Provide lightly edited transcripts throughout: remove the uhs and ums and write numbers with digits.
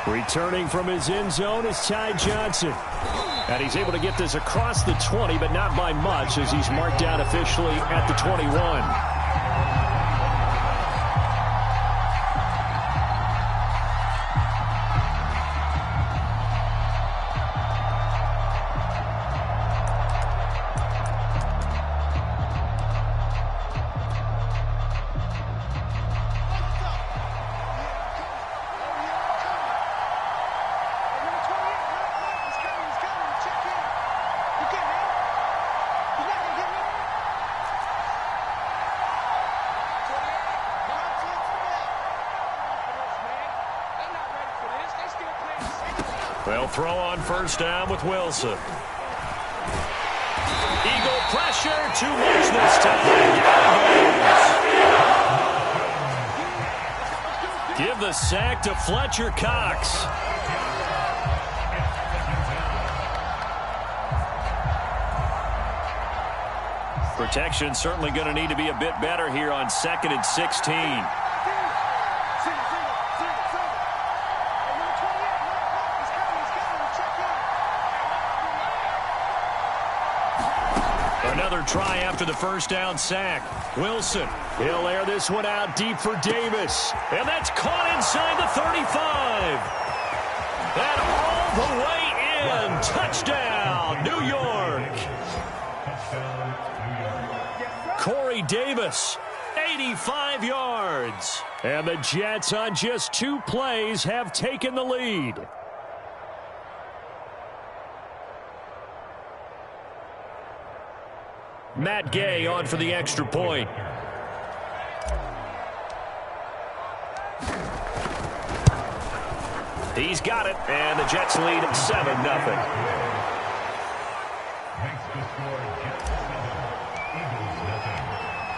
Returning from his end zone is Ty Johnson. And he's able to get this across the 20, but not by much, as he's marked out officially at the 21. They'll throw on first down with Wilson. Eagle pressure, too much this time. Give the sack to Fletcher Cox. Protection certainly going to need to be a bit better here on 2nd and 16. Another try after the first down sack. Wilson, he'll air this one out deep for Davis. And that's caught inside the 35. And all the way in. Touchdown, New York. Corey Davis, 85 yards. And the Jets on just 2 plays have taken the lead. Matt Gay on for the extra point. He's got it, and the Jets lead at 7-0.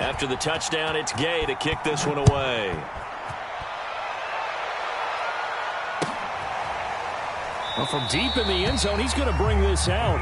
After the touchdown, it's Gay to kick this one away. Well, from deep in the end zone, he's going to bring this out.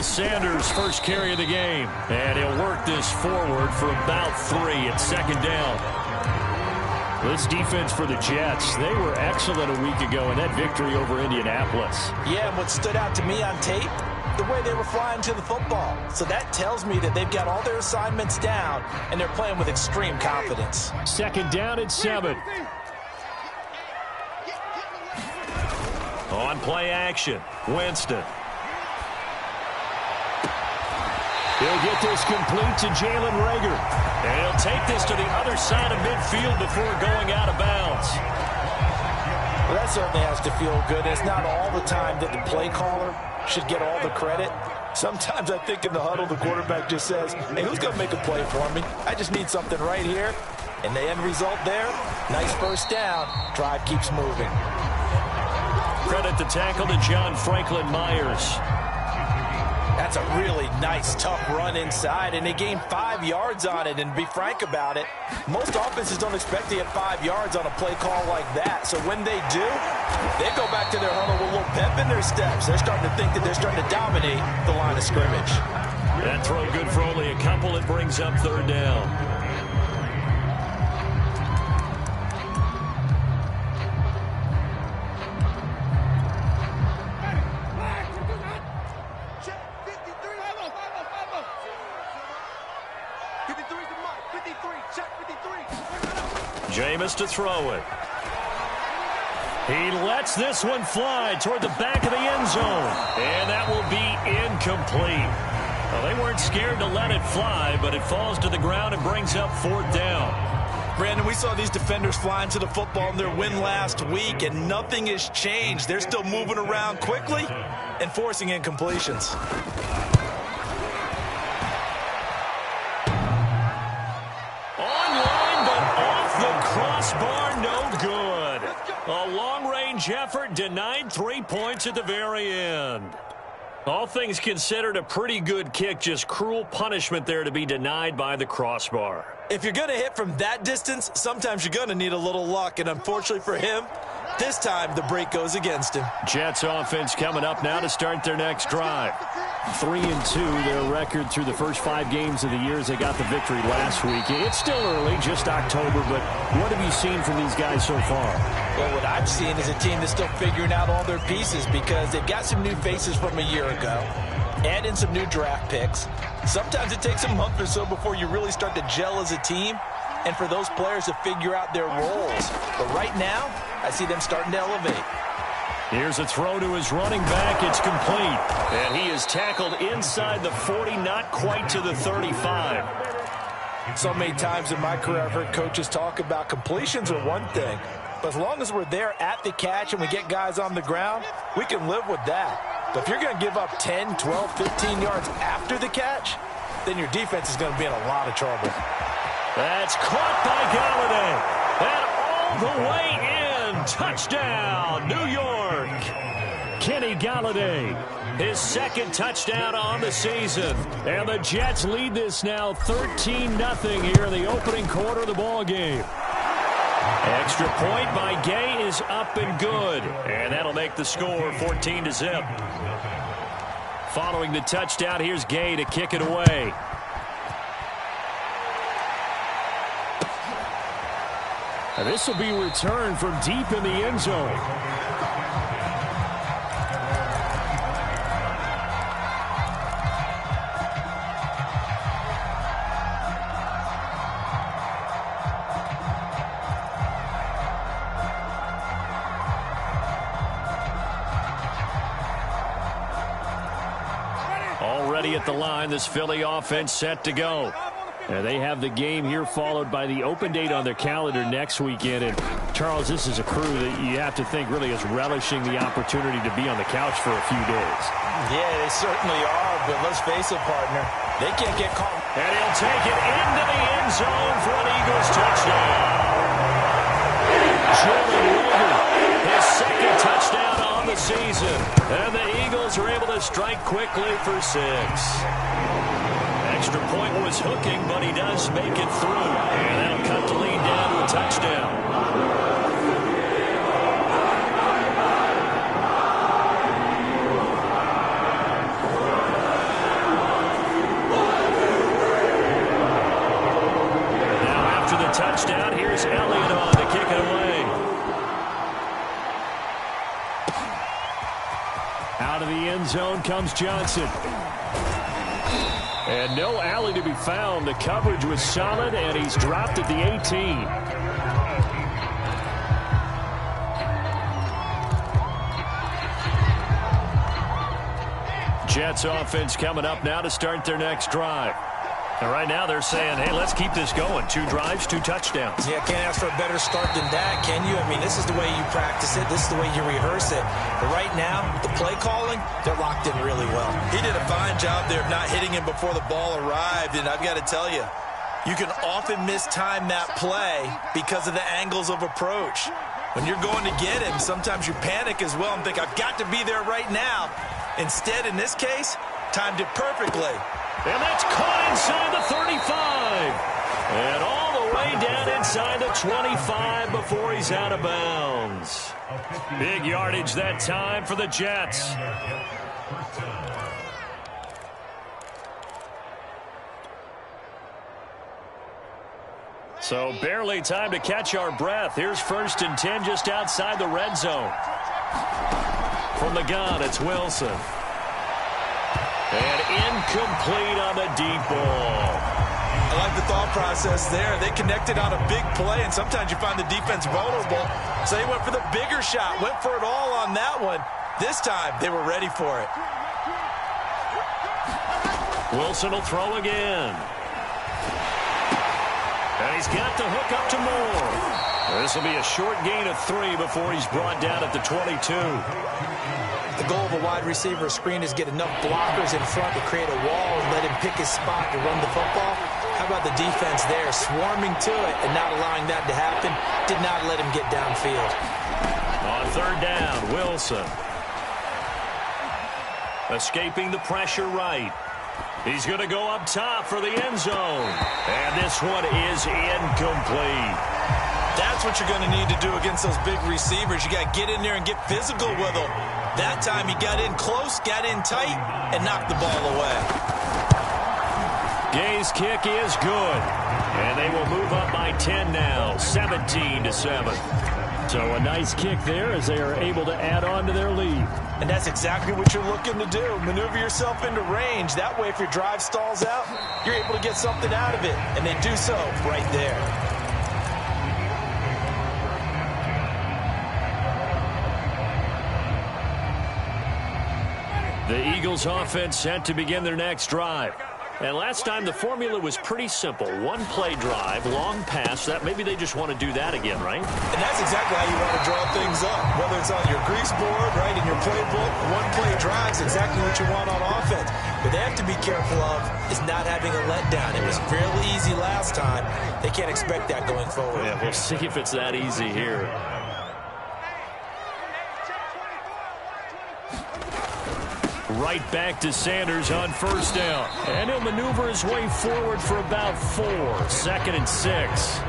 Sanders' first carry of the game, and he'll work this forward for about 3 at 2nd down. This defense for the Jets, they were excellent a week ago in that victory over Indianapolis. Yeah, and what stood out to me on tape, the way they were flying to the football. So that tells me that they've got all their assignments down, and they're playing with extreme confidence. 2nd down at 7. On play action, Winston. He'll get this complete to Jalen Reagor. And he'll take this to the other side of midfield before going out of bounds. Well, that certainly has to feel good. It's not all the time that the play caller should get all the credit. Sometimes I think in the huddle, the quarterback just says, hey, who's going to make a play for me? I just need something right here. And the end result there, nice first down. Drive keeps moving. Credit the tackle to John Franklin Myers. That's a really nice, tough run inside, and they gained 5 yards on it. And to be frank about it, most offenses don't expect to get 5 yards on a play call like that. So when they do, they go back to their huddle with a little pep in their steps. They're starting to think that they're starting to dominate the line of scrimmage. That throw good for only a couple. It brings up 3rd down. Jameis to throw it. He lets this one fly toward the back of the end zone. And that will be incomplete. Well, they weren't scared to let it fly, but it falls to the ground and brings up 4th down. Brandon, we saw these defenders flying to the football in their win last week, and nothing has changed. They're still moving around quickly and forcing incompletions. Crossbar, no good. A long-range effort denied 3 points at the very end. All things considered, a pretty good kick. Just cruel punishment there to be denied by the crossbar. If you're going to hit from that distance, sometimes you're going to need a little luck. And unfortunately for him, this time the break goes against him. Jets offense coming up now to start their next drive. 3-2, their record through the first 5 games of the year as they got the victory last week. It's still early, just October, but what have you seen from these guys so far? Well, what I've seen is a team that's still figuring out all their pieces because they've got some new faces from a year ago, add in some new draft picks. Sometimes it takes a month or so before you really start to gel as a team and for those players to figure out their roles. But right now, I see them starting to elevate. Here's a throw to his running back. It's complete. And he is tackled inside the 40, not quite to the 35. So many times in my career, I've heard coaches talk about completions are one thing. But as long as we're there at the catch and we get guys on the ground, we can live with that. But if you're going to give up 10, 12, 15 yards after the catch, then your defense is going to be in a lot of trouble. That's caught by Galladay. And all the way in. Touchdown, New York. Kenny Galladay, his second touchdown on the season. And the Jets lead this now 13-0 here in the opening quarter of the ball game. Extra point by Gay is up and good. And that'll make the score 14-0. Following the touchdown, here's Gay to kick it away. And this will be returned from deep in the end zone. Already at the line, this Philly offense set to go. And they have the game here followed by the open date on their calendar next weekend. And, Charles, this is a crew that you have to think really is relishing the opportunity to be on the couch for a few days. Yeah, they certainly are, but let's face it, partner, they can't get caught. And he'll take it into the end zone for an Eagles touchdown. Jordan Reader, his second touchdown on the season. And the Eagles are able to strike quickly for 6. Extra point was hooking, but he does make it through. And that'll cut the lead down to a touchdown. Now after the touchdown, here's Elliott on to kick it away. Out of the end zone comes Johnson. And no alley to be found. The coverage was solid, and he's dropped at the 18. Jets offense coming up now to start their next drive. And right now they're saying, hey, let's keep this going. 2 drives, 2 touchdowns. Yeah, can't ask for a better start than that, can you? I mean, this is the way you practice it. This is the way you rehearse it. But right now, the play calling, they're locked in really well. He did a fine job there of not hitting him before the ball arrived. And I've got to tell you, you can often mistime that play because of the angles of approach. When you're going to get him, sometimes you panic as well and think, I've got to be there right now. Instead, in this case, timed it perfectly. And that's caught inside the 35. And all the way down inside the 25 before he's out of bounds. Big yardage that time for the Jets. So barely time to catch our breath. Here's 1st and 10 just outside the red zone. From the gun, it's Wilson. And incomplete on the deep ball. I like the thought process there. They connected on a big play, and sometimes you find the defense vulnerable. So they went for the bigger shot, went for it all on that one. This time, they were ready for it. Wilson will throw again. And he's got the hook up to Moore. This will be a short gain of 3 before he's brought down at the 22. The goal of a wide receiver screen is get enough blockers in front to create a wall and let him pick his spot to run the football. How about the defense there, swarming to it and not allowing that to happen? Did not let him get downfield. On 3rd down, Wilson. Escaping the pressure right. He's going to go up top for the end zone. And this one is incomplete. That's what you're going to need to do against those big receivers. You got to get in there and get physical with them. That time he got in close, got in tight, and knocked the ball away. Gay's kick is good. And they will move up by 10 now, 17-7. So a nice kick there as they are able to add on to their lead. And that's exactly what you're looking to do. Maneuver yourself into range. That way, if your drive stalls out, you're able to get something out of it. And they do so right there. The Eagles offense set to begin their next drive. And last time the formula was pretty simple. One play drive, long pass. That maybe they just want to do that again, right? And that's exactly how you want to draw things up. Whether it's on your grease board, right, in your playbook, one play drive is exactly what you want on offense. What they have to be careful of is not having a letdown. It was fairly easy last time. They can't expect that going forward. Yeah, we'll see if it's that easy here. Right back to Sanders on first down. And he'll maneuver his way forward for about 4. 2nd and 6.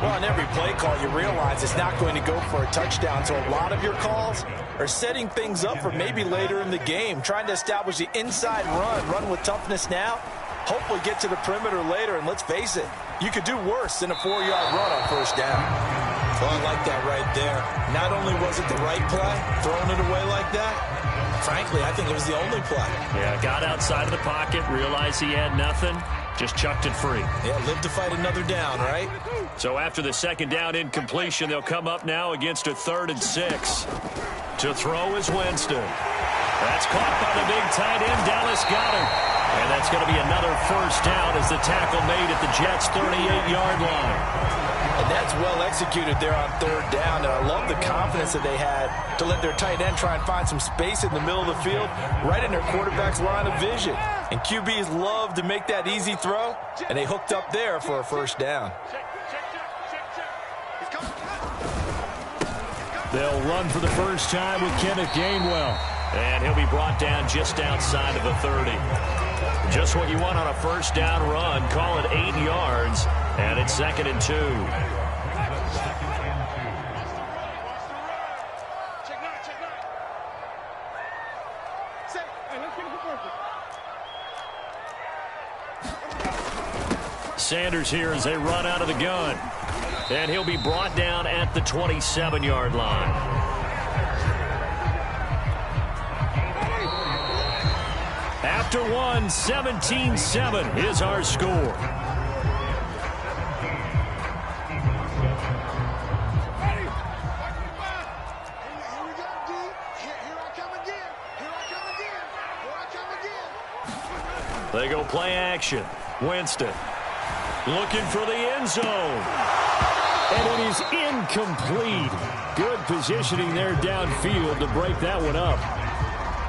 Well, on every play call, you realize it's not going to go for a touchdown. So a lot of your calls are setting things up for maybe later in the game, trying to establish the inside run with toughness now, hopefully get to the perimeter later. And let's face it, you could do worse than a 4-yard run on first down. Well, I like that right there. Not only was it the right play, throwing it away like that, frankly, I think it was the only play. Yeah, got outside of the pocket, realized he had nothing, just chucked it free. Yeah, live to fight another down, right? So after the second down incompletion, they'll come up now against a 3rd and 6. To throw is Winston. That's caught by the big tight end, Dallas Goedert. And that's going to be another first down as the tackle made at the Jets' 38-yard line. And that's well executed there on 3rd down. And I love the confidence that they had to let their tight end try and find some space in the middle of the field, right in their quarterback's line of vision. And QBs love to make that easy throw, and they hooked up there for a first down. They'll run for the first time with Kenneth Gainwell. And he'll be brought down just outside of the 30. Just what you want on a first down run. Call it 8 yards. And it's 2nd and 2. Sanders here as they run out of the gun. And he'll be brought down at the 27-yard line. After one, 17-7 is our score. They go play action. Winston looking for the end zone. And it is incomplete. Good positioning there downfield to break that one up.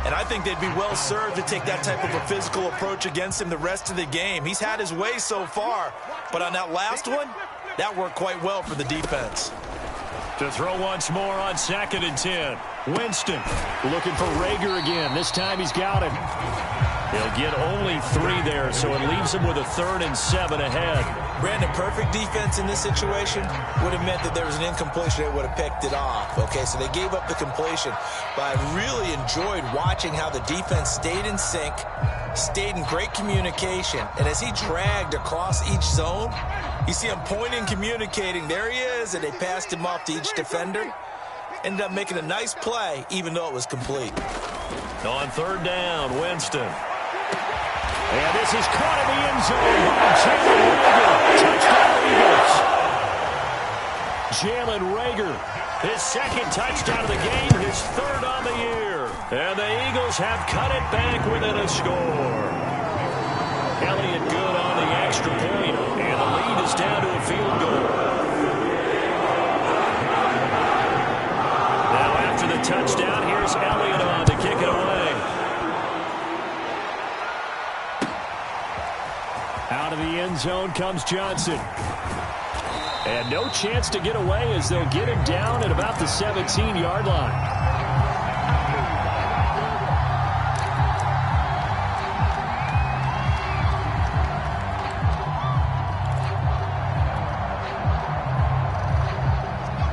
And I think they'd be well served to take that type of a physical approach against him the rest of the game. He's had his way so far, but on that last one, that worked quite well for the defense. To throw once more on 2nd and 10. Winston looking for Rager again. This time he's got him. He'll get only 3 there, so it leaves him with a 3rd and 7 ahead. Brandon, perfect defense in this situation would have meant that there was an incompletion. They would have picked it off. Okay, so they gave up the completion. But I really enjoyed watching how the defense stayed in sync, stayed in great communication. And as he dragged across each zone, you see him pointing, communicating. There he is, and they passed him off to each defender. Ended up making a nice play, even though it was complete. On 3rd down, Winston. And this is caught in the end zone by Jalen Rager. Touchdown, Eagles. Jalen Rager, his 2nd touchdown of the game, his 3rd on the year. And the Eagles have cut it back within a score. Elliott good on the extra point, and the lead is down to a field goal. Now after the touchdown, here's Elliott on to kick it away. Out of the end zone comes Johnson. And no chance to get away as they'll get him down at about the 17-yard line.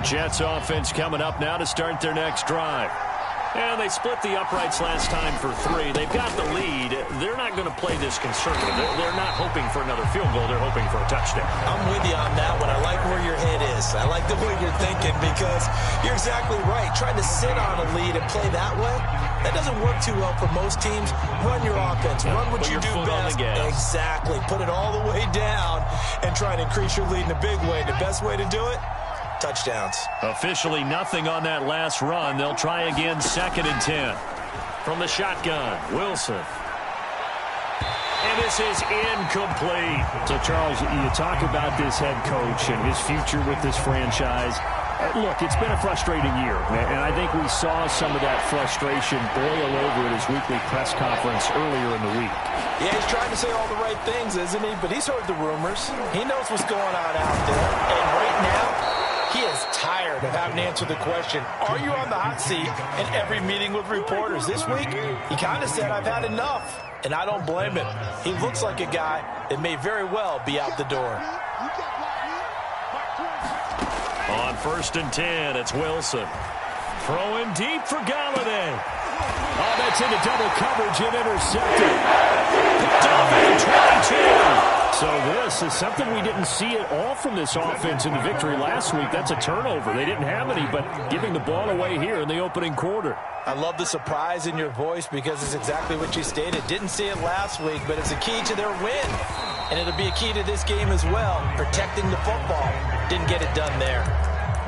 Jets offense coming up now to start their next drive. And they split the uprights last time for 3. They've got the lead. They're not going to play this conservative. They're not hoping for another field goal. They're hoping for a touchdown. I'm with you on that one. I like where your head is. I like the way you're thinking because you're exactly right. Trying to sit on a lead and play that way, that doesn't work too well for most teams. Run your offense. Run what you do best. Exactly. Put it all the way down and try and increase your lead in a big way. The best way to do it? Touchdowns. Officially nothing on that last run. They'll try again, 2nd and 10. From the shotgun, Wilson. And this is incomplete. So, Charles, you talk about this head coach and his future with this franchise. Look, it's been a frustrating year, and I think we saw some of that frustration boil over at his weekly press conference earlier in the week. Yeah, he's trying to say all the right things, isn't he? But he's heard the rumors. He knows what's going on out there. And right now, he is tired of having to answer the question, are you on the hot seat in every meeting with reporters? This week, he kind of said, I've had enough. And I don't blame him. He looks like a guy that may very well be out the door. On 1st and 10, it's Wilson. Throwing deep for Galladay. Oh, that's into double coverage and intercepted. Picked off at the 22. So this is something we didn't see at all from this offense in the victory last week. That's a turnover. They didn't have any, but giving the ball away here in the opening quarter. I love the surprise in your voice because it's exactly what you stated. Didn't see it last week, but it's a key to their win. And it'll be a key to this game as well, protecting the football. Didn't get it done there.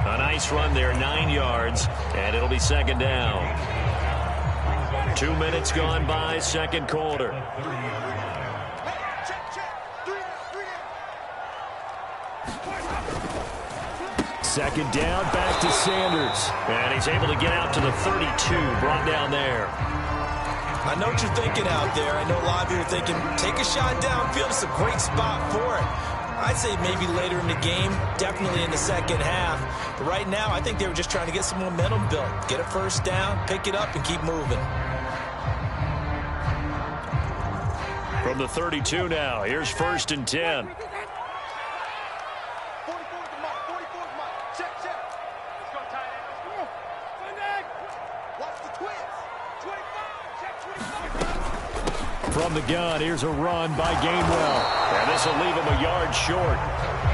A nice run there, 9 yards, and it'll be 2nd down. 2 minutes gone by, 2nd quarter. Second down, back to Sanders. And he's able to get out to the 32, brought down there. I know what you're thinking out there. I know a lot of you are thinking, take a shot downfield. It's a great spot for it. I'd say maybe later in the game, definitely in the second half. But right now, I think they were just trying to get some momentum built. Get a first down, pick it up, and keep moving. From the 32 now, here's 1st and 10. From the gun, here's a run by Gainwell. And this will leave him a yard short.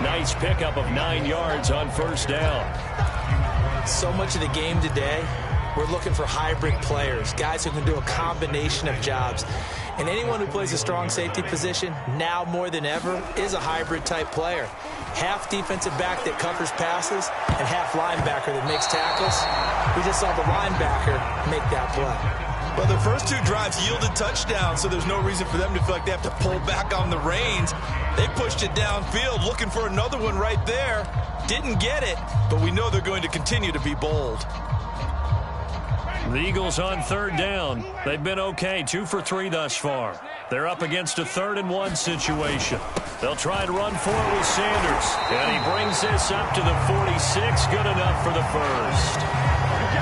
Nice pickup of 9 yards on 1st down. So much of the game today, we're looking for hybrid players, guys who can do a combination of jobs. And anyone who plays a strong safety position, now more than ever, is a hybrid type player. Half defensive back that covers passes and half linebacker that makes tackles. We just saw the linebacker make that play. Well, the first 2 drives yielded touchdowns, so there's no reason for them to feel like they have to pull back on the reins. They pushed it downfield, looking for another one right there. Didn't get it, but we know they're going to continue to be bold. The Eagles on 3rd down. They've been okay, 2 for 3 thus far. They're up against a 3rd and 1 situation. They'll try and run for it with Sanders. And he brings this up to the 46. Good enough for the first.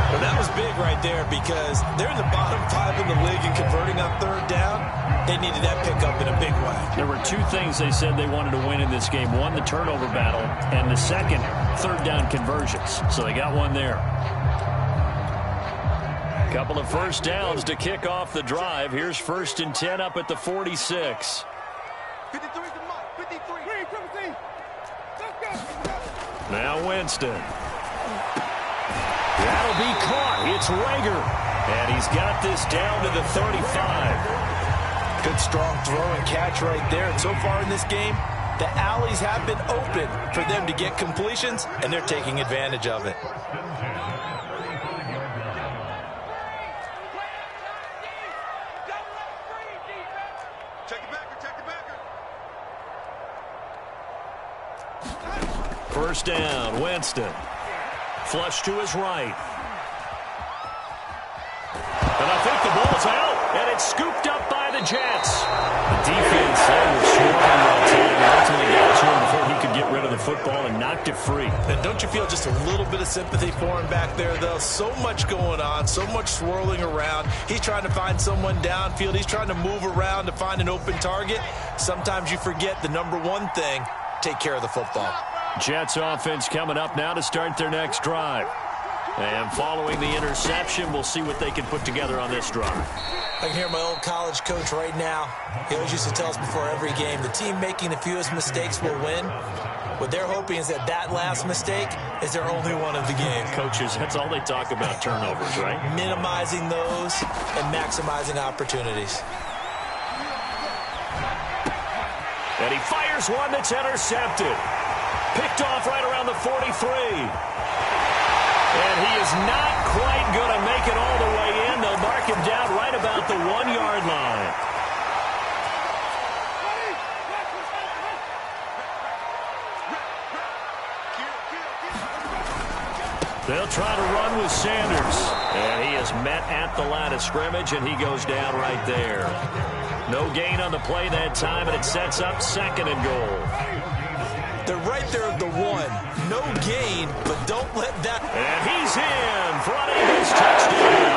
Well, that was big right there because they're in the bottom 5 in the league and converting on 3rd down. They needed that pickup in a big way. There were 2 things they said they wanted to win in this game. One, the turnover battle, and the second, 3rd down conversions. So they got one there. Couple of first downs to kick off the drive. Here's 1st and 10 up at the 46. Now Winston. That'll be caught. It's Rager. And he's got this down to the 35. Good strong throw and catch right there. And so far in this game, the alleys have been open for them to get completions, and they're taking advantage of it. First down, Winston. Flush to his right. And I think the ball's out, and it's scooped up by the Jets. The defense, they were swarming that team. Ultimately got to him before he could get rid of the football and knocked it free. And don't you feel just a little bit of sympathy for him back there, though? So much going on, so much swirling around. He's trying to find someone downfield. He's trying to move around to find an open target. Sometimes you forget the number one thing, take care of the football. Jets offense coming up now to start their next drive. And following the interception, we'll see what they can put together on this drive. I can hear my old college coach right now. He always used to tell us before every game, the team making the fewest mistakes will win. What they're hoping is that last mistake is their only one of the game. Coaches, that's all they talk about, turnovers, right? Minimizing those and maximizing opportunities. And he fires one that's intercepted. Picked off right around the 43. And he is not quite going to make it all the way in. They'll mark him down right about the 1-yard line. They'll try to run with Sanders. And he is met at the line of scrimmage, and he goes down right there. No gain on the play that time, and it sets up 2nd and goal. They're right there at the 1. No gain, but don't let that... And he's in for an Eagles touchdown.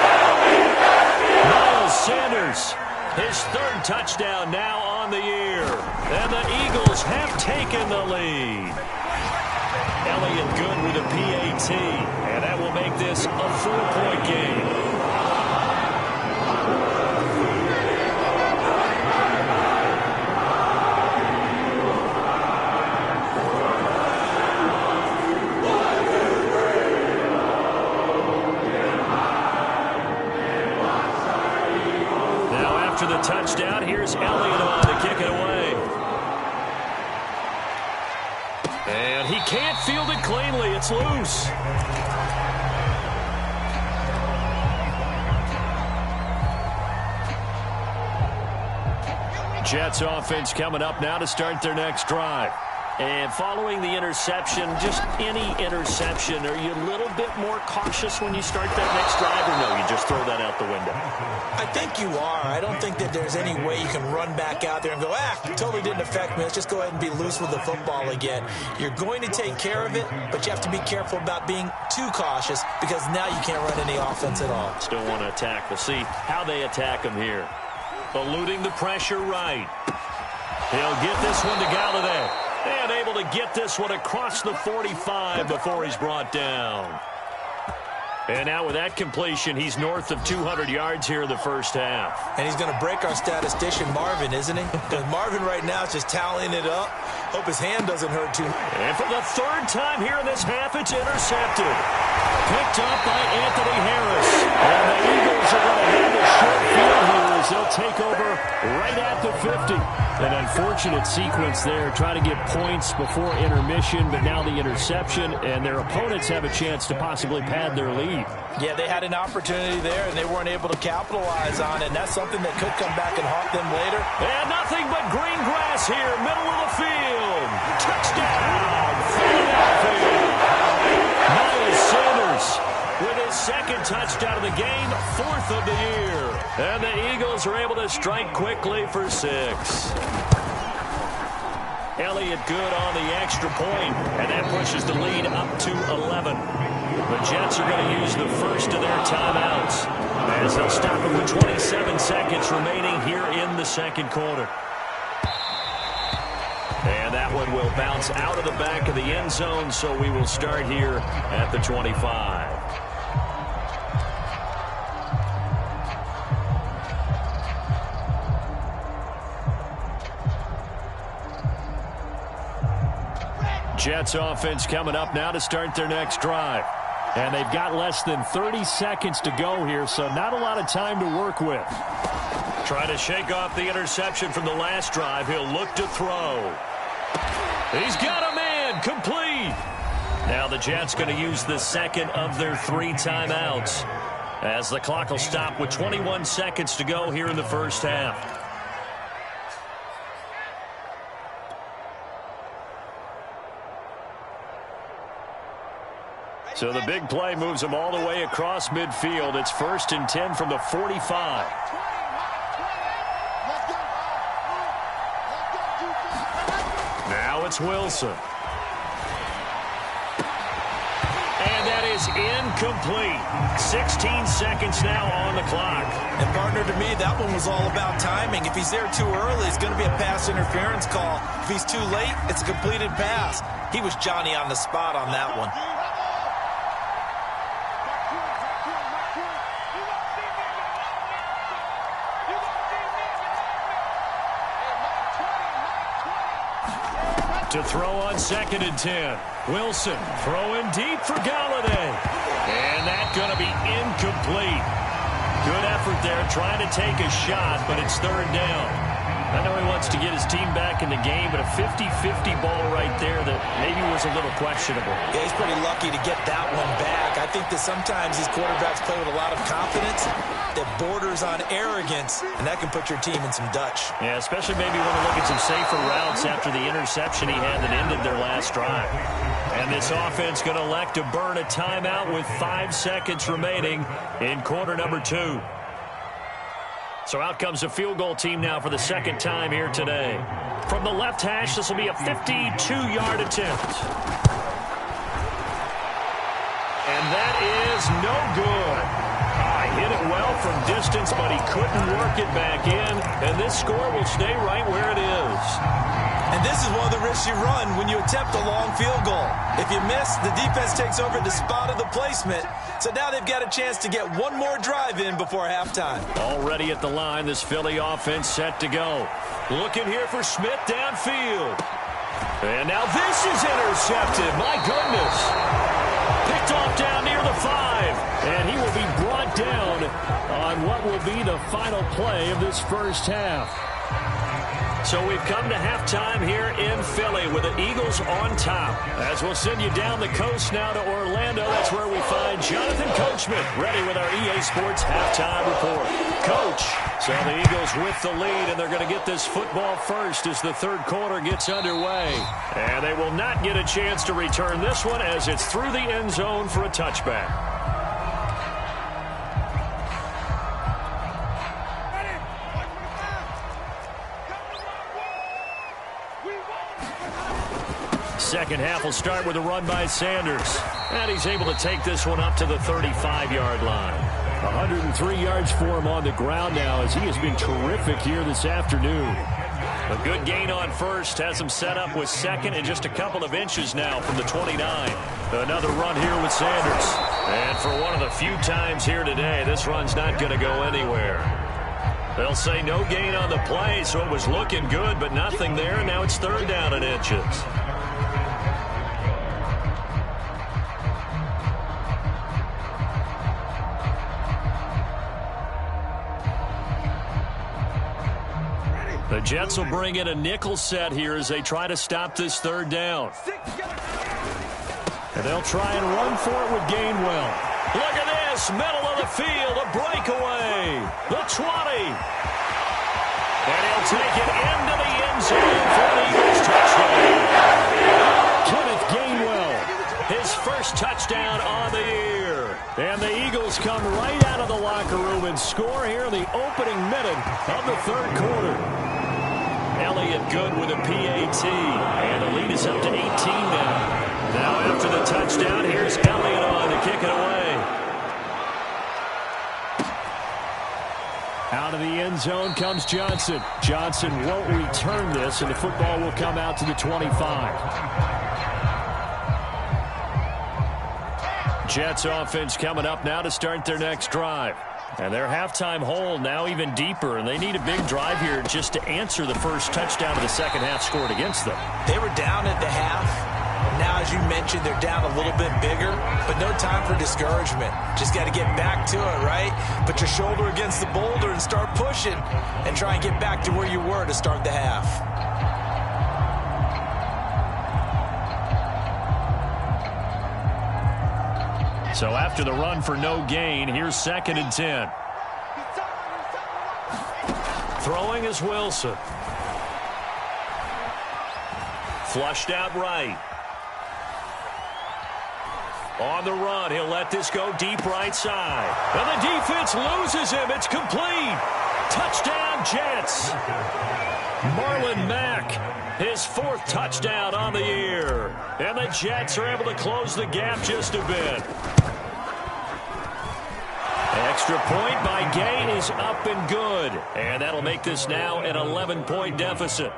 Miles Sanders, his 3rd touchdown now on the year. And the Eagles have taken the lead. Elliott Good with a PAT. And that will make this a 4-point game. The touchdown. Here's Elliott on to kick it away. And he can't field it cleanly. It's loose. Jets offense coming up now to start their next drive. And following the interception, just any interception, are you a little bit more cautious when you start that next drive, or no, you just throw that out the window? I think you are. I don't think that there's any way you can run back out there and go, it totally didn't affect me. Let's just go ahead and be loose with the football again. You're going to take care of it, but you have to be careful about being too cautious because now you can't run any offense at all. Still want to attack. We'll see how they attack him here. Eluding the pressure right. He'll get this one to Galladay. And able to get this one across the 45 before he's brought down. And now with that completion, he's north of 200 yards here in the first half. And he's going to break our statistician, Marvin, isn't he? Because Marvin right now is just tallying it up. Hope his hand doesn't hurt too. And for the 3rd time here in this half, it's intercepted. Picked up by Anthony Harris. And the Eagles are going to have a short field here as they'll take over right at the 50. An unfortunate sequence there, trying to get points before intermission, but now the interception, and their opponents have a chance to possibly pad their lead. Yeah, they had an opportunity there, and they weren't able to capitalize on it, and that's something that could come back and haunt them later. And nothing but green grass here, middle of the field. Touchdown, Philadelphia. Miles Sanders with his 2nd touchdown of the game, 4th of the year. And the Eagles are able to strike quickly for 6. Elliott Good on the extra point, and that pushes the lead up to 11. The Jets are going to use the first of their timeouts as they'll stop it with 27 seconds remaining here in the 2nd quarter. And that one will bounce out of the back of the end zone, so we will start here at the 25. Jets offense coming up now to start their next drive. And they've got less than 30 seconds to go here, so not a lot of time to work with. Trying to shake off the interception from the last drive. He'll look to throw. He's got a man, complete. Now the Jets going to use the 2nd of their 3 timeouts as the clock will stop with 21 seconds to go here in the first half. So the big play moves them all the way across midfield. It's 1st and 10 from the 45. Now it's Wilson. And that is incomplete. 16 seconds now on the clock. And partner, to me, that one was all about timing. If he's there too early, it's going to be a pass interference call. If he's too late, it's a completed pass. He was Johnny on the spot on that one. To throw on 2nd and 10. Wilson throwing deep for Galladay. And that's going to be incomplete. Good effort there trying to take a shot, but it's 3rd down. I know he wants to get his team back in the game, but a 50-50 ball right there that maybe was a little questionable. Yeah, he's pretty lucky to get that one back. I think that sometimes these quarterbacks play with a lot of confidence that borders on arrogance, and that can put your team in some Dutch. Yeah, especially maybe want to look at some safer routes after the interception he had that ended their last drive. And this offense going to elect to burn a timeout with 5 seconds remaining in quarter number 2. So out comes the field goal team now for the 2nd time here today. From the left hash, this will be a 52-yard attempt. And that is no good. Hit it well from distance, but he couldn't work it back in. And this score will stay right where it is. And this is one of the risks you run when you attempt a long field goal. If you miss, the defense takes over the spot of the placement. So now they've got a chance to get one more drive in before halftime. Already at the line, this Philly offense set to go. Looking here for Smith downfield. And now this is intercepted. My goodness. Picked off down near the 5. And he will be brought down on what will be the final play of this first half. So we've come to halftime here in Philly with the Eagles on top. As we'll send you down the coast now to Orlando, that's where we find Jonathan Coachman ready with our EA Sports halftime report. Coach, so the Eagles with the lead, and they're going to get this football first as the 3rd quarter gets underway. And they will not get a chance to return this one as it's through the end zone for a touchback. Second half will start with a run by Sanders. And he's able to take this one up to the 35-yard line. 103 yards for him on the ground now as he has been terrific here this afternoon. A good gain on first. Has him set up with 2nd and just a couple of inches now from the 29. Another run here with Sanders. And for one of the few times here today, this run's not going to go anywhere. They'll say no gain on the play, so it was looking good, but nothing there. And now it's 3rd down and inches. The Jets will bring in a nickel set here as they try to stop this 3rd down. And they'll try and run for it with Gainwell. Look at this, middle of the field, a breakaway. The 20. And he'll take it into the end zone for an Eagles touchdown. Kenneth Gainwell, his first touchdown on the year. And the Eagles come right out of the locker room and score here in the opening minute of the 3rd quarter. Elliott good with a PAT. And the lead is up to 18 now. Now after the touchdown, here's Elliott on to kick it away. Out of the end zone comes Johnson. Johnson won't return this, and the football will come out to the 25. Jets offense coming up now to start their next drive. And their halftime hole now even deeper, and they need a big drive here just to answer the first touchdown of the second half scored against them. They were down at the half. Now, as you mentioned, they're down a little bit bigger, but no time for discouragement. Just got to get back to it, right? Put your shoulder against the boulder and start pushing and try and get back to where you were to start the half. So after the run for no gain, here's 2nd and 10. Throwing is Wilson. Flushed out right. On the run, he'll let this go deep right side. And the defense loses him. It's complete. Touchdown, Jets. Marlon Mack, his 4th touchdown on the year. And the Jets are able to close the gap just a bit. Extra point by Gain is up and good. And that'll make this now an 11-point deficit.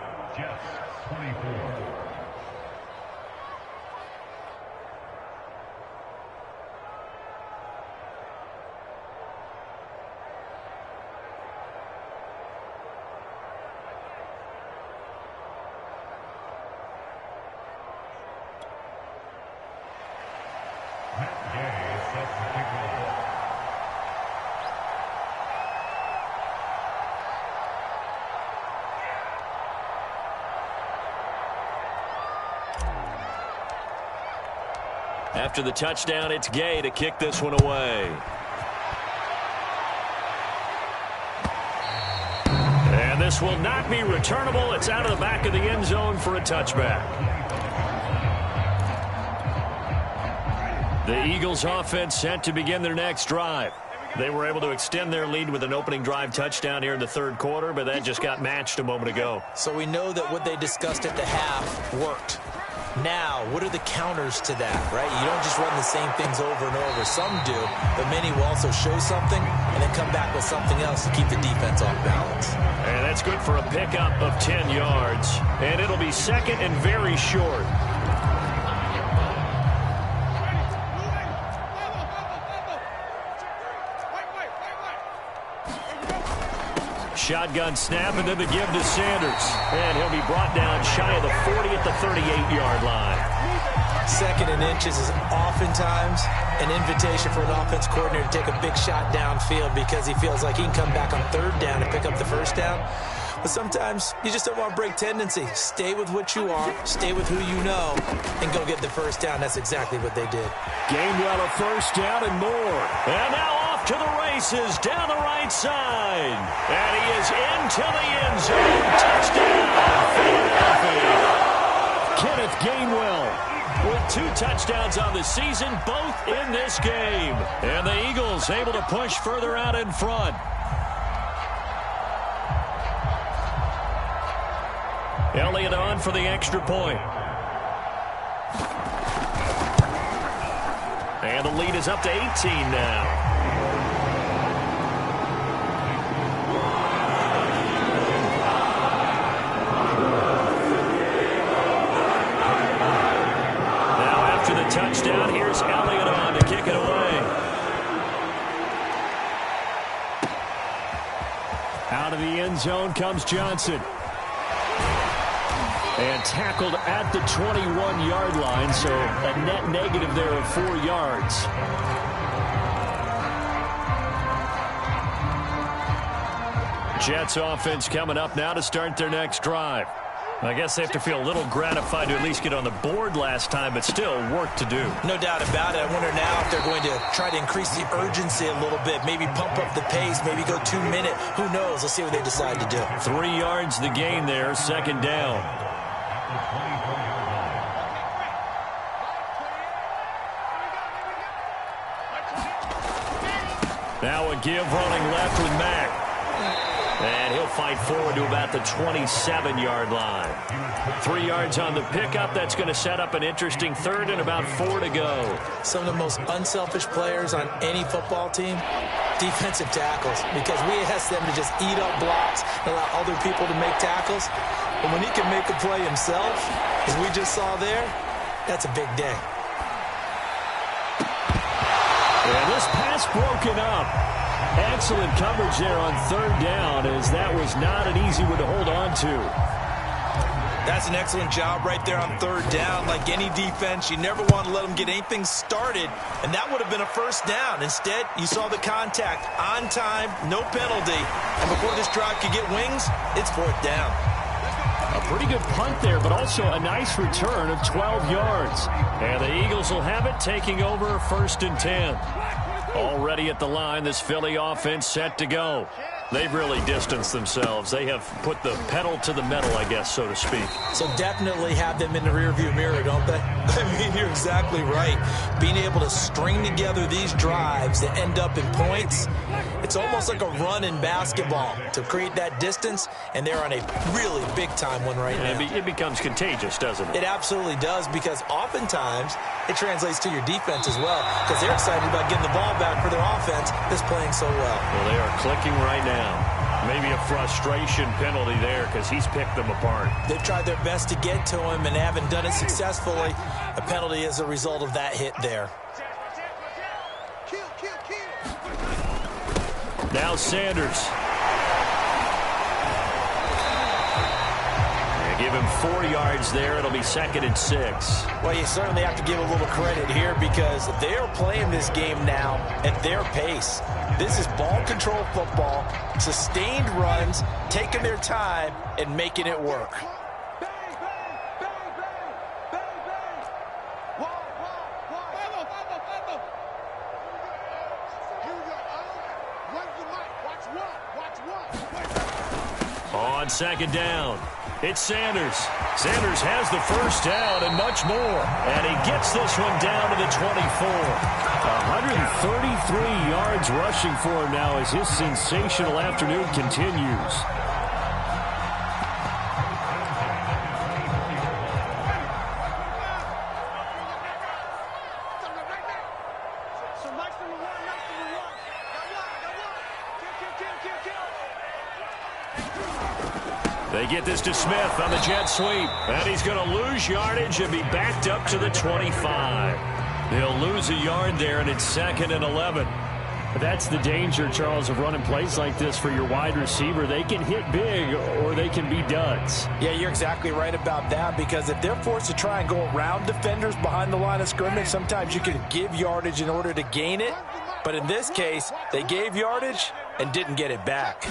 After the touchdown, it's Gay to kick this one away. And this will not be returnable. It's out of the back of the end zone for a touchback. The Eagles offense set to begin their next drive. They were able to extend their lead with an opening drive touchdown here in the third quarter, but that just got matched a moment ago. So we know that what they discussed at the half worked. Now, what are the counters to that, right? You don't just run the same things over and over. Some do, but many will also show something and then come back with something else to keep the defense off balance. And that's good for a pickup of 10 yards. And it'll be second and very short. Shotgun snap, and then the give to Sanders. And he'll be brought down shy of the 40 at the 38-yard line. Second and inches is oftentimes an invitation for an offense coordinator to take a big shot downfield because he feels like he can come back on third down and pick up the first down. But sometimes you just don't want to break tendency. Stay with what you are, stay with who you know, and go get the first down. That's exactly what they did. Gainwell a first down and more. And now off to the races down the right side. And he is into the end zone. Touchdown, Philadelphia. Kenneth Gainwell with 2 touchdowns on the season, both in this game. And the Eagles able to push further out in front. Elliott on for the extra point. And the lead is up to 18 now. Now after the touchdown, here's Elliott on to kick it away. Out of the end zone comes Johnson. And tackled at the 21-yard line, so a net negative there of 4 yards. Jets offense coming up now to start their next drive. I guess they have to feel a little gratified to at least get on the board last time, but still work to do. No doubt about it. I wonder now if they're going to try to increase the urgency a little bit, maybe pump up the pace, maybe go 2 minute. Who knows? Let's see what they decide to do. 3 yards the gain there, second down. Now a give running left with Mack. And he'll fight forward to about the 27-yard line. 3 yards on the pickup. That's going to set up an interesting third and about 4 to go. Some of the most unselfish players on any football team, defensive tackles, because we ask them to just eat up blocks and allow other people to make tackles. But when he can make a play himself, as we just saw there, that's a big day. And this pass broken up. Excellent coverage there on third down, as that was not an easy one to hold on to. That's an excellent job right there on third down. Like any defense, you never want to let them get anything started, and that would have been a first down. Instead, you saw the contact on time, no penalty, and before this drive could get wings, it's fourth down. A pretty good punt there, but also a nice return of 12 yards. And the Eagles will have it, taking over first and 10. Already at the line, this Philly offense set to go. They've really distanced themselves. They have put the pedal to the metal, I guess, so to speak. So definitely have them in the rearview mirror, don't they? I mean, you're exactly right. Being able to string together these drives that end up in points, it's almost like a run in basketball to create that distance, and they're on a really big-time one right now. It becomes contagious, doesn't it? It absolutely does, because oftentimes it translates to your defense as well, because they're excited about getting the ball back for their offense that's playing so well. Well, they are clicking right now. Maybe a frustration penalty there because he's picked them apart. They've tried their best to get to him and haven't done it successfully. A penalty is a result of that hit there. Now Sanders. Give him 4 yards there. It'll be 2nd and 6. Well, you certainly have to give a little credit here because they are playing this game now at their pace. This is ball control football, sustained runs, taking their time and making it work. On 2nd down, it's Sanders. Sanders has the first down and much more. And he gets this one down to the 24. 133 yards rushing for him now as his sensational afternoon continues. They get this to Smith on the jet sweep. And he's going to lose yardage and be backed up to the 25. They'll lose a yard there, and it's 2nd and 11. That's the danger, Charles, of running plays like this for your wide receiver. They can hit big or they can be duds. Yeah, you're exactly right about that, because if they're forced to try and go around defenders behind the line of scrimmage, sometimes you can give yardage in order to gain it. But in this case, they gave yardage and didn't get it back.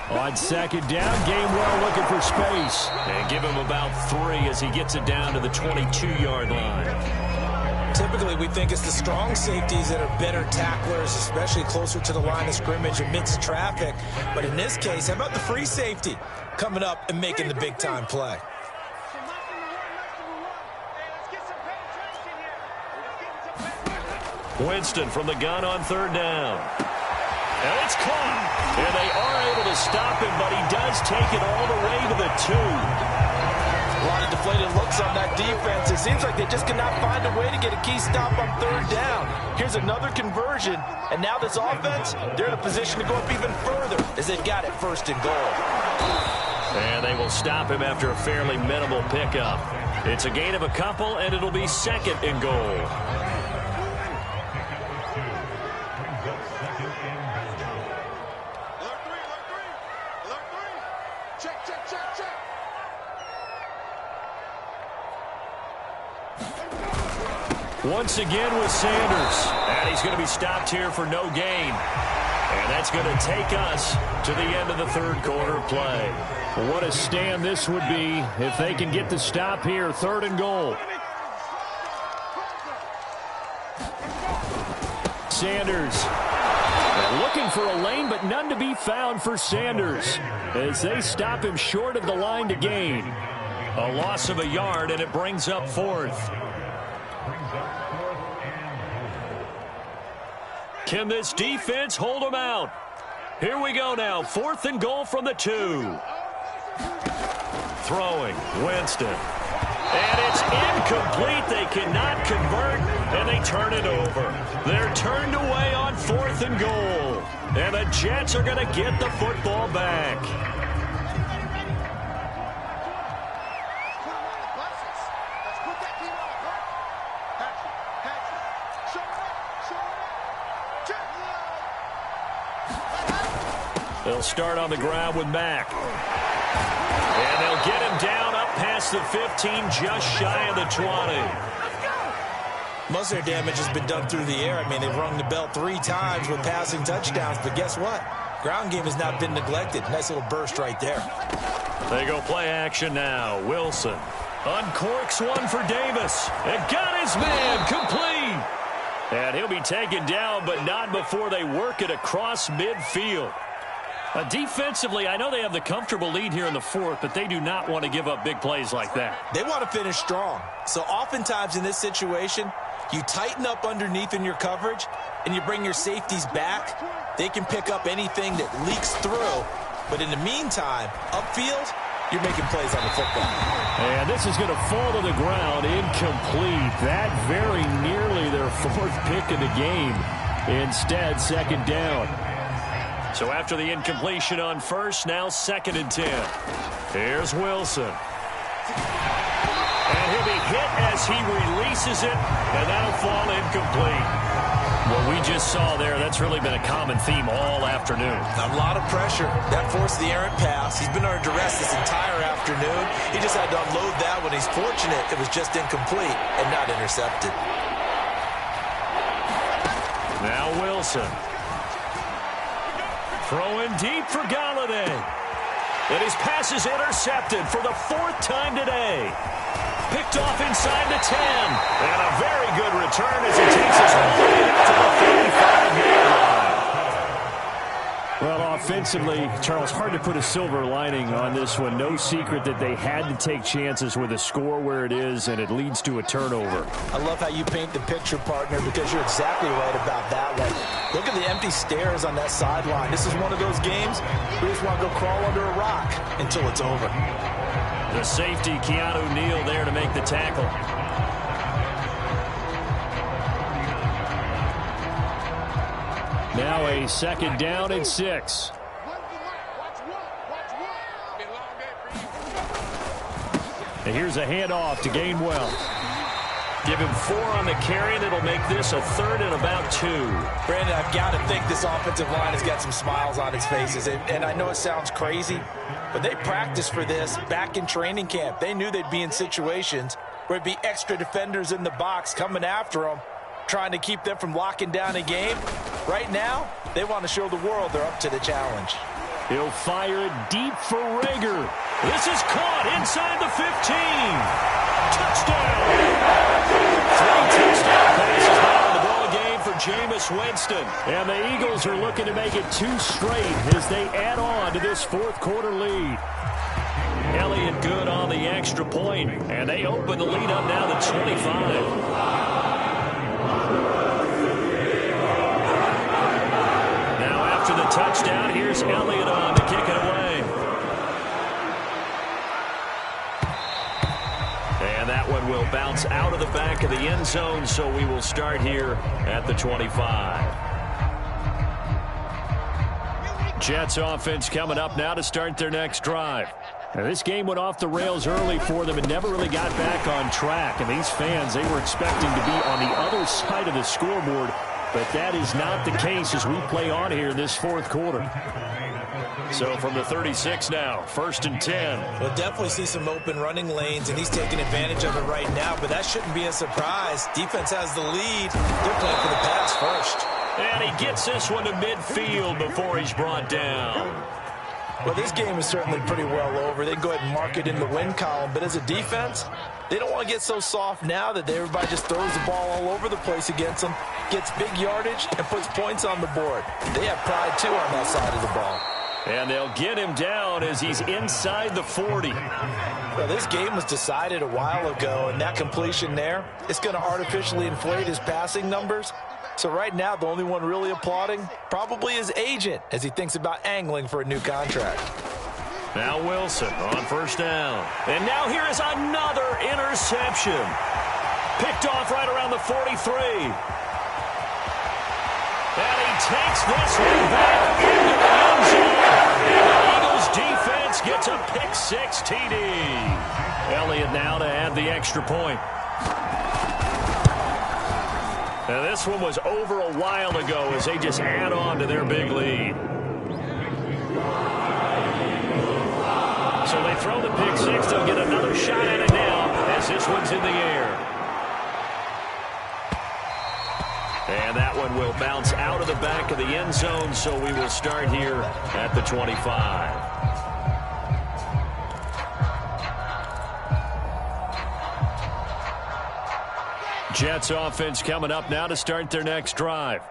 On 2nd down, Gainwell looking for space. And give him about 3 as he gets it down to the 22-yard line. Typically, we think it's the strong safeties that are better tacklers, especially closer to the line of scrimmage amidst traffic. But in this case, how about the free safety coming up and making the big-time play? Winston from the gun on 3rd down. And it's caught. And they are able to stop him, but he does take it all the way to the 2. A lot of deflated looks on that defense. It seems like they just cannot find a way to get a key stop on 3rd down. Here's another conversion, and now this offense, they're in a position to go up even further as they've got it 1st and goal. And they will stop him after a fairly minimal pickup. It's a gain of a couple, and it'll be 2nd and goal. Once again with Sanders. And he's going to be stopped here for no gain. And that's going to take us to the end of the 3rd quarter play. Well, what a stand this would be if they can get the stop here. 3rd and goal. Sanders looking for a lane, but none to be found for Sanders as they stop him short of the line to gain. A loss of a yard, and it brings up 4th. Can this defense hold them out? Here we go now. 4th and goal from the 2. Throwing, Winston. And it's incomplete. They cannot convert, and they turn it over. They're turned away on 4th and goal. And the Jets are going to get the football back. They'll start on the ground with Mack. And they'll get him down up past the 15, just shy of the 20. Most of their damage has been done through the air. I mean, they've rung the bell 3 times with passing touchdowns, but guess what? Ground game has not been neglected. Nice little burst right there. They go play action now. Wilson uncorks one for Davis. And got his man complete. And he'll be taken down, but not before they work it across midfield. Defensively, I know they have the comfortable lead here in the fourth, but they do not want to give up big plays like that. They want to finish strong. So oftentimes in this situation, you tighten up underneath in your coverage, and you bring your safeties back. They can pick up anything that leaks through. But in the meantime, upfield, you're making plays on the football. And this is going to fall to the ground, incomplete. That very nearly their fourth pick of the game. Instead, second down. So after the incompletion on first, now 2nd and 10. Here's Wilson. And he'll be hit as he releases it, and that'll fall incomplete. What we just saw there, that's really been a common theme all afternoon. A lot of pressure. That forced the errant pass. He's been under duress this entire afternoon. He just had to unload that when he's fortunate it was just incomplete and not intercepted. Now Wilson. Throwing deep for Galladay. And his pass is intercepted for the 4th time today. Picked off inside the 10. And a very good return as he takes us all the way out to the 35-yard line. Well, offensively, Charles, hard to put a silver lining on this one. No secret that they had to take chances with a score where it is, and it leads to a turnover. I love how you paint the picture, partner, because you're exactly right about that one. Look at the empty stares on that sideline. This is one of those games where you just want to go crawl under a rock until it's over. The safety, Keanu Neal, there to make the tackle. Now a 2nd down and 6. And here's a handoff to Gainwell. Give him 4 on the carry, and it'll make this a 3rd and about 2. Brandon, I've got to think this offensive line has got some smiles on its faces. And I know it sounds crazy, but they practiced for this back in training camp. They knew they'd be in situations where it'd be extra defenders in the box coming after them, trying to keep them from locking down a game. Right now, they want to show the world they're up to the challenge. He'll fire it deep for Rager. This is caught inside the 15. Touchdown. 3 touchdown passes now in the ball game for Jameis Winston. And the Eagles are looking to make it 2 straight as they add on to this 4th quarter lead. Elliott good on the extra point, and they open the lead up now to 25. The touchdown, here's Elliott on to kick it away. And that one will bounce out of the back of the end zone, so we will start here at the 25. Jets offense coming up now to start their next drive. Now, this game went off the rails early for them and never really got back on track. And these fans, they were expecting to be on the other side of the scoreboard. But that is not the case as we play on here in this 4th quarter. So from the 36 now, 1st and 10. We'll definitely see some open running lanes, and he's taking advantage of it right now, but that shouldn't be a surprise. Defense has the lead. They're playing for the pass first. And he gets this one to midfield before he's brought down. Well, this game is certainly pretty well over. They can go ahead and mark it in the win column, but as a defense, they don't want to get so soft now that everybody just throws the ball all over the place against them, gets big yardage, and puts points on the board. They have pride, too, on that side of the ball. And they'll get him down as he's inside the 40. Well, this game was decided a while ago, and that completion there, it's going to artificially inflate his passing numbers. So right now, the only one really applauding probably his agent as he thinks about angling for a new contract. Now Wilson on 1st down. And now here is another interception. Picked off right around the 43. And he takes this one back into the end zone. And the Eagles defense gets a pick-6 TD. Elliott now to add the extra point. Now this one was over a while ago as they just add on to their big lead. So they throw the pick-6. They'll get another shot at it now as this one's in the air. And that one will bounce out of the back of the end zone, so we will start here at the 25. Jets offense coming up now to start their next drive.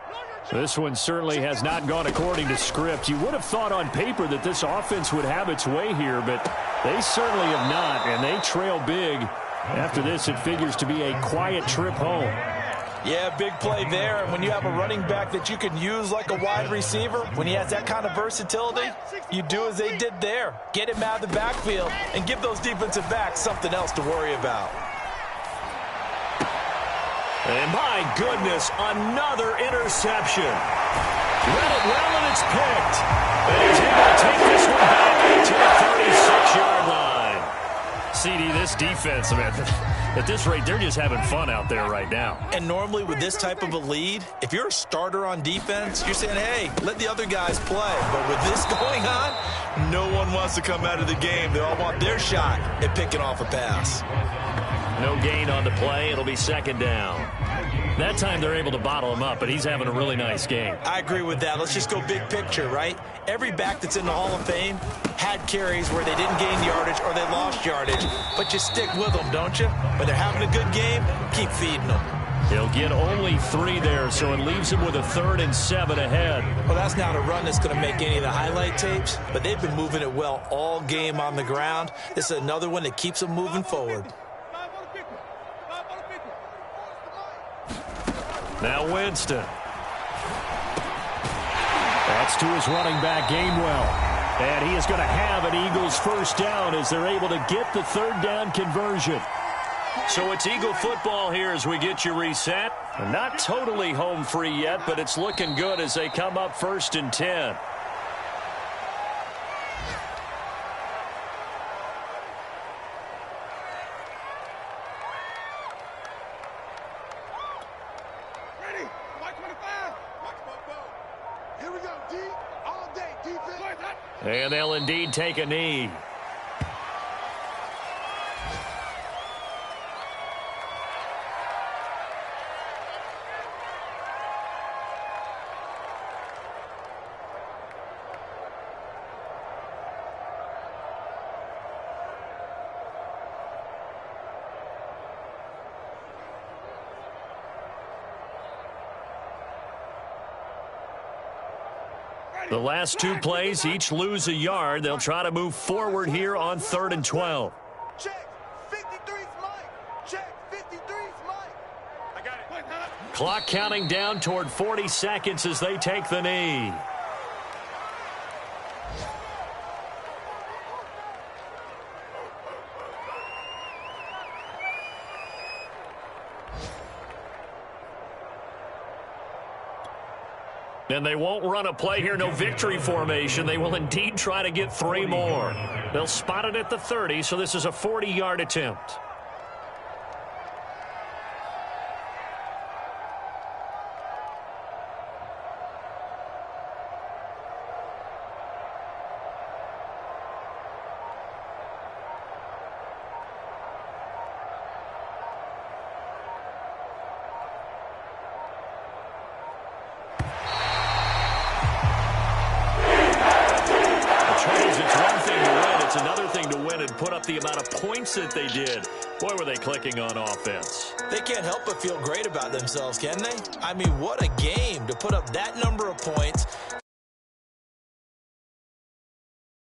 This one certainly has not gone according to script. You would have thought on paper that this offense would have its way here, but they certainly have not, and they trail big. After this, it figures to be a quiet trip home. Yeah, big play there. And when you have a running back that you can use like a wide receiver, when he has that kind of versatility, you do as they did there. Get him out of the backfield and give those defensive backs something else to worry about. And my goodness, another interception. Read it well, and it's picked. And he's able to take this one back to the 36-yard line. CD, this defense, man, at this rate, they're just having fun out there right now. And normally with this type of a lead, if you're a starter on defense, you're saying, hey, let the other guys play. But with this going on, no one wants to come out of the game. They all want their shot at picking off a pass. No gain on the play. It'll be second down. That time they're able to bottle him up, but he's having a really nice game. I agree with that. Let's just go big picture, right? Every back that's in the Hall of Fame had carries where they didn't gain yardage or they lost yardage, but you stick with them, don't you? When they're having a good game, keep feeding them. He'll get only 3 there, so it leaves him with a 3rd and 7 ahead. Well, that's not a run that's going to make any of the highlight tapes, but they've been moving it well all game on the ground. This is another one that keeps them moving forward. Now Winston. That's to his running back, Gainwell. And he is going to have an Eagles first down as they're able to get the 3rd down conversion. So it's Eagle football here as we get you reset. Not totally home free yet, but it's looking good as they come up 1st and 10. And they'll indeed take a knee. The last 2 plays, each lose a yard. They'll try to move forward here on 3rd and 12. Check. 53's Mike. Check. 53's Mike. I got it. Clock counting down toward 40 seconds as they take the knee. And they won't run a play here, no victory formation. They will indeed try to get 3 more. They'll spot it at the 30, so this is a 40-yard attempt. Put up the amount of points that they did. Boy, were they clicking on offense. They can't help but feel great about themselves, can they? I mean, what a game to put up that number of points.